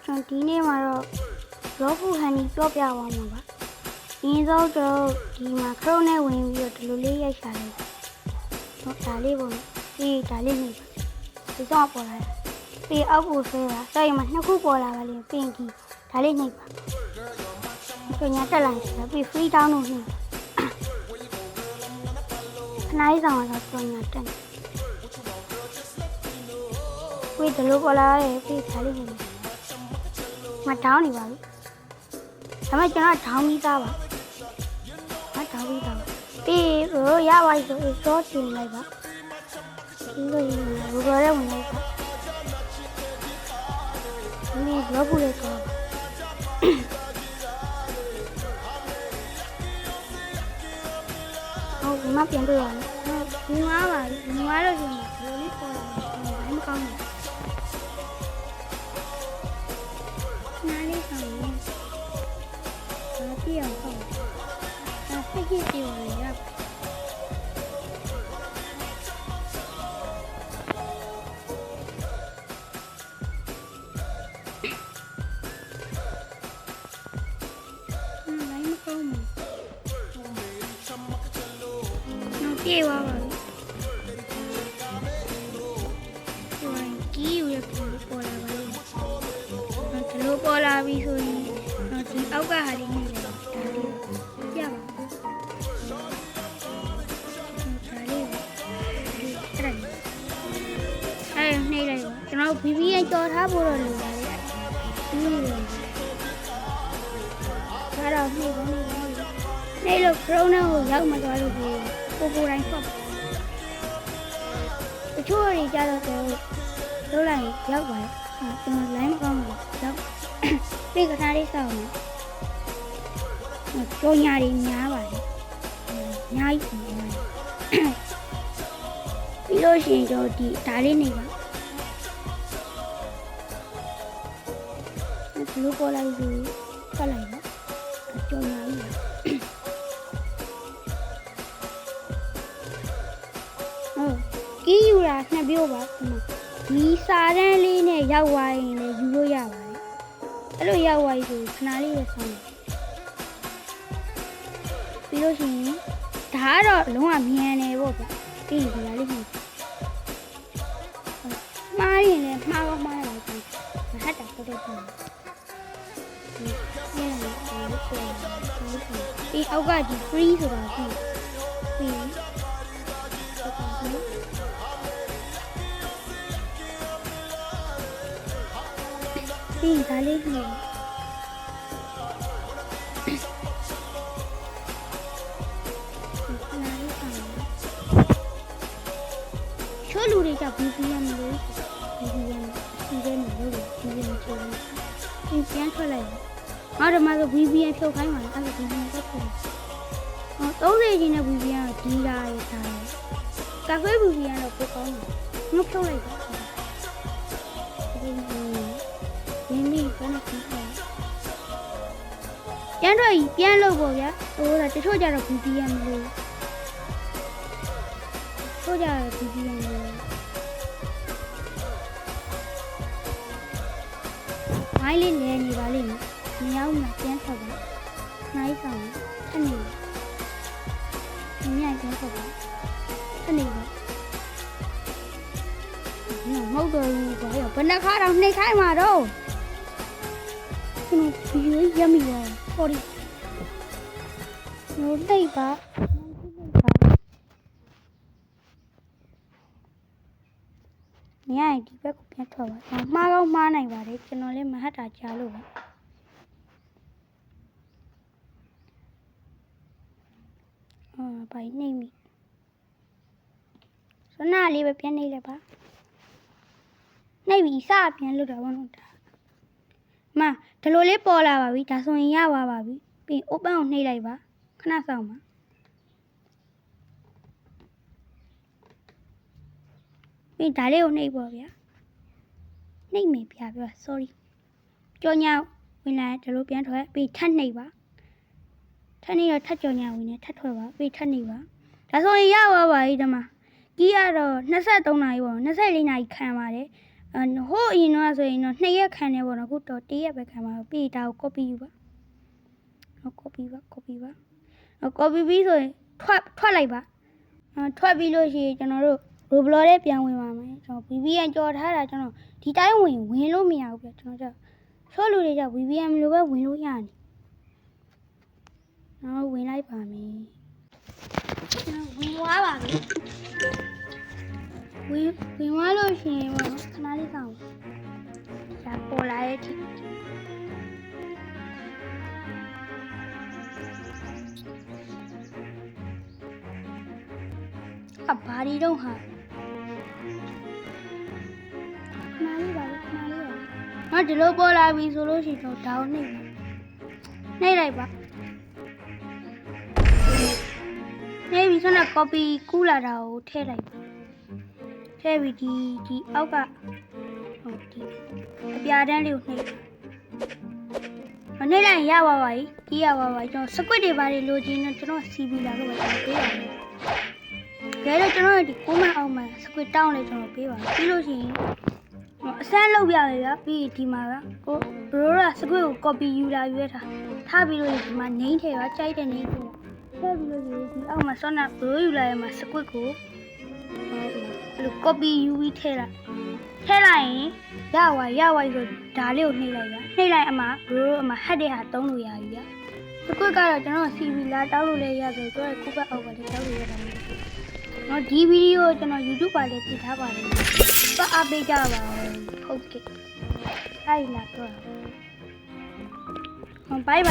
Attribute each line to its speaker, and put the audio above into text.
Speaker 1: ဒီနေ့မှာတော့လောဖူဟန်နီပြောပြသွားမှာပါဒီတော့ကျွန်တော်ဒီမှာခရုံးနဲ့ဝင်ပြီးတော့ဒီလိုလေးရိုက်ရှာလိုက်တော့ဒါလေးပုံဒီဒါလေးနေဒီတော့ပေါ်လာပြီးအောက်ကိုဆွဲတာဆိုရင်မှနှစ်ခုပေါ်လာပါလိမ့်ပင်ကြီးဒါလေးနေပါကျွန်ညာတက်လိုက်တယ်ပြီး free down လို့နေခဏလေးဆောင်တော့ကျွန်ညာတက်ပြီးဒီလိုပေါ်လာတယ်ပြီးဒါလေးနေမတောင်းနေပါဘူးဒါမှကျွန်တော်ထောင်းပြီးသားပါမတောင်းပြီးသားပြီးတော့ရပါပြီဆိုတော့တင်လိုက်ပါဒီလိုဘူဂါရဲဝင်လိုက်ပါဒီဘလော့ဘူးလေးကောဟုတ်ဒီမှာပြန်တွေ့ရတယ်ဒီမှာပါဒီမှာတော့ဒီလိုလေးပေါ်လာတယ်ဘာမှမကောင်းဘူးနားလေးဆောင်နေဘာပြအောင်ပေါ့ဒါစိတ်ကြီးပြောရရပြေသွားပါပြီ။ဟိုကြီးယူရပေါ်လာပါလိမ့်။ဒီလိုပေါ်လာပြီဆိုရင်ဒီအောက်ကဟာလေးနေတယ်ဒါလေးပြပါဒါလေးအဲ့နှိမ့်လိုက်ပါကျွန်တော် VPN ကြော်ထားဖို့တော့လိုပါလေဒီလိုဒါတော့နှိမ့်လို့ Chrome ကိုရောက်မှသွားလို့ဒီကိုတိုင်းဖတ်တချို့တွေကြတော့လုံးလိုက်ရောက်ပါတယ်ကျွန်တော် line မကောင်းဘူးရောက်ပြီးကစားလေးစောင့်နေကြောညာတွေများပါတယ်အများကြီးပြီးလို့ရှိရင်ကျွန်တော်ဒီဒါလေးနေပါဒီလိုပေါ်လိုက်ပြီးဖတ်လိုက်ပါကြောညာကြီးကြီးယူတာနှစ်မျိုးပါဒီစာတန်းလေးနဲ့ရောက်သွားရင်လည်းယူလို့ရပါတယ်အဲ့လိုရောက်သွားပြီဆိုခဏလေးပဲဆောင်းပြီးလို့ရှိရင်ဒါကတော့လုံးဝမြန်နေပေါ့ဗျပြီးဒီလားလေးမှားရင်လည်းမှားတော့မှားရတယ်ဟတ်တာတော့တော့ဒီအောက်ကဒီ free ဆိုတာပြီးပြီးဒါလေးနေချိုးလူတွေက VPN မလို့ VPN ဒီထဲမှာလို့ VPN ချိုးတယ်ပြန်ထွက်လိုက်ငါတို့မှဆို VPN ဖြုတ်ခိုင်းပါလားအဲ့ဒါ VPN တက်ဖြုတ်30ကြီးနဲ့ VPN ကဒီလာရထားတယ်ကာဖေး VPN တော့ပိုကောင်းတယ်ငါဖြုတ်လိုက်ပါမိမိကလည်းပြန်တော့ပြန်လို့ပေါ့ဗျာဟိုဒါတချို့ကြတော့ VPN မလို့ချို့ကြတော့ VPN မလို့မိုင်းလေးလဲနေပါလိမ့်မယ်မရောက်မှပြန်ထွက်ပါနိုင်ဆောင်ထနေမမြပြန်ထွက်ပါထနေပါမဟုတ်တော့ဘူးဘာရောဘယ်နှခါတော့နှိပ်ခိုင်းမှာတော့ကျွန်တော်ဒီလိုရမိပါ sorry နိုးတိတ်ပါမရရင်ဒီဘက်ကိုပြန်ထွက်ပါမှားကောင်းမှားနိုင်ပါတယ်ကျွန်တော်လည်းမဟတ်တာကြားလို့ပါဘာနှိမ့်မိစနာလေးပဲပြန်နှိမ့်လိုက်ပါနှိမ့်ပြီးစပြန်လို့တော့ဘာလို့တာမဒီလိုလေးပေါ်လာပါပြီဒါဆိုရင်ရပါပြီပြီး open ကိုနှိပ်လိုက်ပါခဏစောင့်ပါပြီးဒါလေးကိုနှိပ်ပါဗျာနှိပ်မိပြပြ sorry ကြောညာဝင်လာဒီလိုပြန်ထွက်ပြီးထပ်နှိပ်ပါထပ်နှိပ်တော့ထပ်ကြောညာဝင်နေထပ်ထွက်ပါပြီးထပ်နှိပ်ပါဒါဆိုရင်ရပါပြီဒီမှာကြီးကတော့23နာရီပေါ့24နာရီခံပါတယ် ဟိုအရင်တော့ဆိုရင်တော့2ရက်ခံနေပေါ့နော်အခုတော့1ရက်ပဲခံပါတော့ပြီးဒါကို copy ယူပါဟုတ် copy ပါ copy ပြီးဆိုရင်ထွက်လိုက်ပါထွက်ပြီးလို့ရှိရင်ကျွန်တော်တို့ Roblox ထဲပြန်ဝင်ပါမယ်ကျွန်တော် VPN ကြော်ထားတာကျွန်တော်ဒီတိုင်းဝင်လို့မရဘူးပြကျွန်တော်ကြောက်ချို့လူတွေကြောက် VPN လိုပဲဝင်လို့ရတယ်နော်ဝင်လိုက်ပါမယ်ကျွန်တော်ဝင်သွားပါပြီဝင်သွားလို့ရှိရင်ပေါ့နော်ခဏလေးစောင့်ဒါပေါ်လာရဲ့ဒီဘာဒီတော့ဟာခဏလေးပါနော်ဒီလိုပေါ်လာပြီဆိုလို့ရှိရင်တော့ဒေါင်းနှိပ်လိုက်ပါနှိပ်ပြီးဆိုတော့ copy ကူးလာတာကိုထည့်လိုက်ပါထည့်ပြီးဒီအောက်ကဟုတ်ဒီအပြာတန်းလေးကိုနှိပ်လိုက်ရပါပါကြီးရပါပါကျွန်တော် squid တွေပါတယ်လိုချင်တော့ကျွန်တော် CB လာတော့ပဲပေးပါမယ်ကဲတော့ကျွန်တော်ဒီ9မှအောက်မှာ squid တောင်းလေးကျွန်တော်ပေးပါပြီးလို့ရှိရင်အစမ်းလုပ်ပြရရပြီးဒီမှာကကိုဘရိုးက squid ကို copy ယူလာရွေးထားပြီးလို့ဒီမှာနေထည့်ပါကြိုက်တဲ့နေကိုထည့်ပြီးလို့ဒီအောက်မှာဆောနာဘရိုးယူလာရမှာ squid ကိုအဲ့လို copy ယူပြီးထည့်လိုက်ရင်ရဝိုင်းဆိုဒါလေးကိုနှိပ်လိုက်အမှဘရိုးအမှဟတ်တဲ့ဟာတုံးလို့ရပြီဗျsquid ကတော့ကျွန်တော် CV လာတောက်လို့လည်းရဆိုတော့ခုဘက်အောက်ပါလေးတောက်လို့ရတာမျိုးနော်ဒီဗီဒီယိုကျွန်တော် YouTube ပါလေးပြထားပါတယ်ပတ်အားပေးကြပါဟုတ်ကဲ့အဲ့လာတော့ဘိုင်